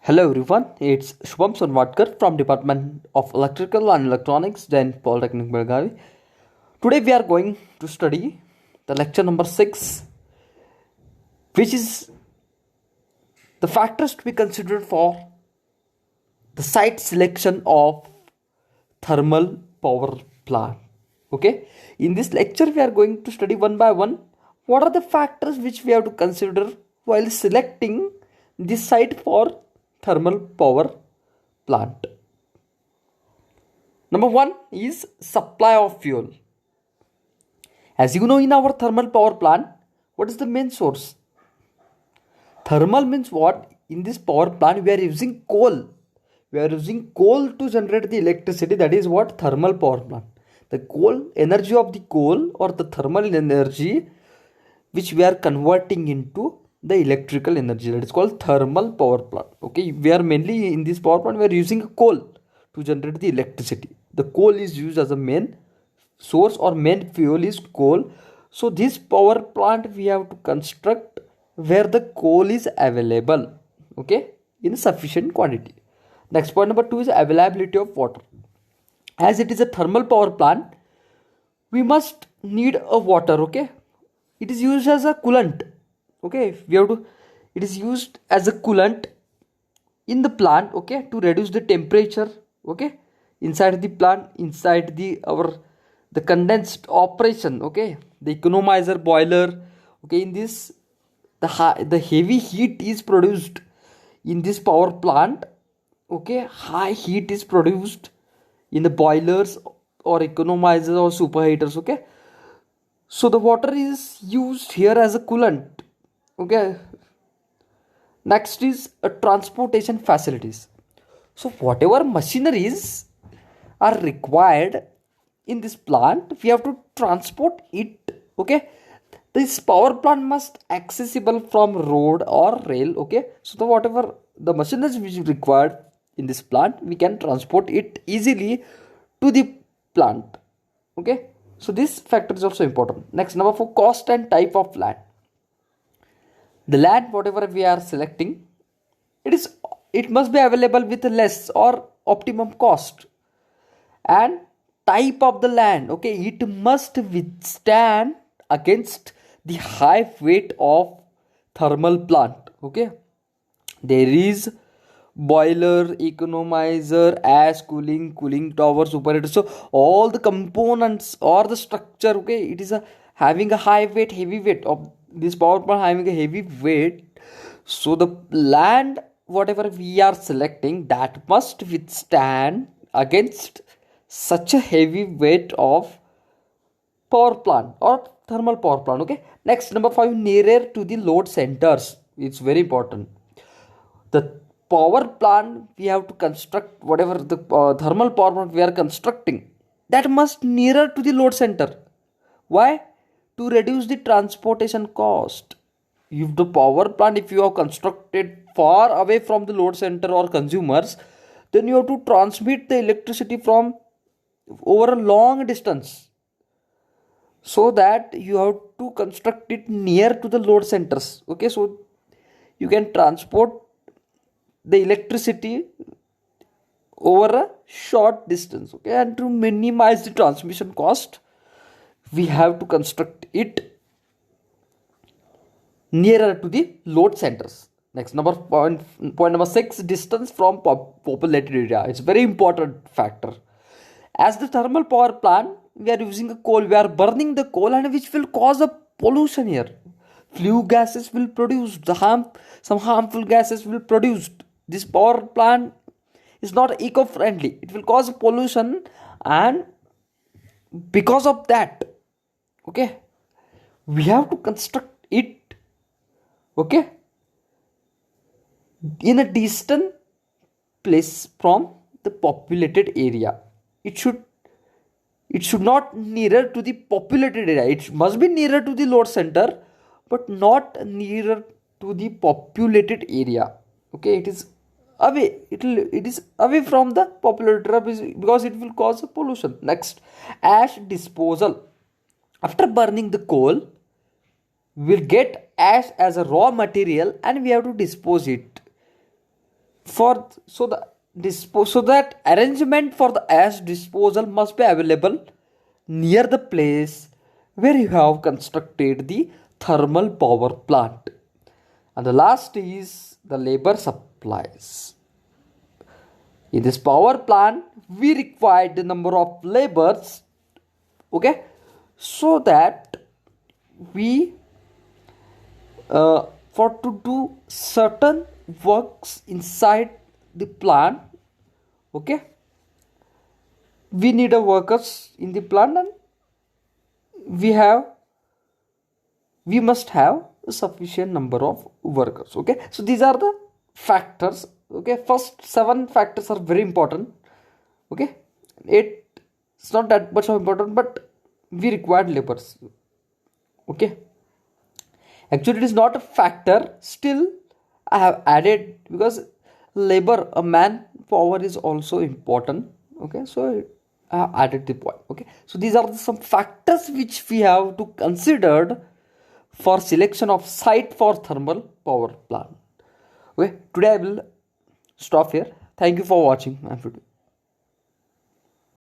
Hello everyone, it's Shubham Sonwadkar from Department of Electrical and Electronics, Jain Polytechnic Belgavi. Today we are going to study the lecture number 6, which is the factors to be considered for the site selection of thermal power plant. Okay, in this lecture we are going to study one by one what are the factors which we have to consider while selecting the site for thermal power plant. Number one is supply of fuel. As you know, in our thermal power plant, what is the main source? Thermal means what? In this power plant, we are using coal. We are using coal to generate the electricity. That is what thermal power plant. The coal energy of the coal or the thermal energy which we are converting into the electrical energy, that is called thermal power plant. Okay, we are mainly in this power plant we are using coal to generate the electricity. The coal is used as a main source or main fuel is coal. So this power plant we have to construct where the coal is available, okay, in sufficient quantity. Next point number 2 is availability of water. As it is a thermal power plant, we must need a water. Okay, it is used as a coolant. Okay, we have to, it is used as a coolant in the plant, okay, to reduce the temperature, okay, inside the plant, inside the condensed operation, okay, the economizer boiler. Okay, in this the heavy heat is produced in this power plant. Okay, high heat is produced in the boilers or economizers or superheaters. Okay, so the water is used here as a coolant. Okay, next is transportation facilities. So whatever machineries are required in this plant, we have to transport it. Okay, this power plant must accessible from road or rail. Okay, so the whatever the machineries which is required in this plant, we can transport it easily to the plant. Okay, so this factor is also important. Next, number 4, cost and type of land. The land whatever we are selecting, it must be available with less or optimum cost. And type of the land, okay, it must withstand against the high weight of thermal plant. Okay, there is boiler, economizer, ash cooling tower, superheater. So all the components or the structure, okay, it is having a heavy weight of this power plant having a heavy weight. So the land whatever we are selecting, that must withstand against such a heavy weight of power plant or thermal power plant. Okay, next, number 5, nearer to the load centers. It's very important. The power plant we have to construct, whatever the thermal power plant we are constructing, that must nearer to the load center. Why? To reduce the transportation cost. If the power plant, if you have constructed far away from the load center or consumers, then you have to transmit the electricity from over a long distance, so that you have to construct it near to the load centers. Okay, so you can transport the electricity over a short distance. Okay, and to minimize the transmission cost, we have to construct it nearer to the load centers. Next, point number 6, distance from populated area. It's very important factor. As the thermal power plant, we are using a coal, we are burning the coal, and which will cause a pollution here. Flue gases will produce some harmful gases will produce. This power plant is not eco-friendly. It will cause pollution, and because of that, okay, we have to construct it, okay, in a distant place from the populated area. It should not nearer to the populated area. It must be nearer to the load center, but not nearer to the populated area. Okay, it is away. It is away from the populated area because it will cause pollution. Next, ash disposal. After burning the coal, we'll get ash as a raw material and we have to dispose it. for so that arrangement for the ash disposal must be available near the place where you have constructed the thermal power plant. And the last is the labor supplies. In this power plant we require the number of labors, okay, so that we for to do certain works inside the plant, okay, we need a workers in the plant, and we must have a sufficient number of workers. Okay, so these are the factors. Okay, first 7 factors are very important. Okay, it's not that much important, but we required labors. Okay, actually it is not a factor, still I have added because labor, a man power is also important. Okay, so I have added the point. Okay, so these are some factors which we have to considered for selection of site for thermal power plant. Okay, today I will stop here. Thank you for watching my video.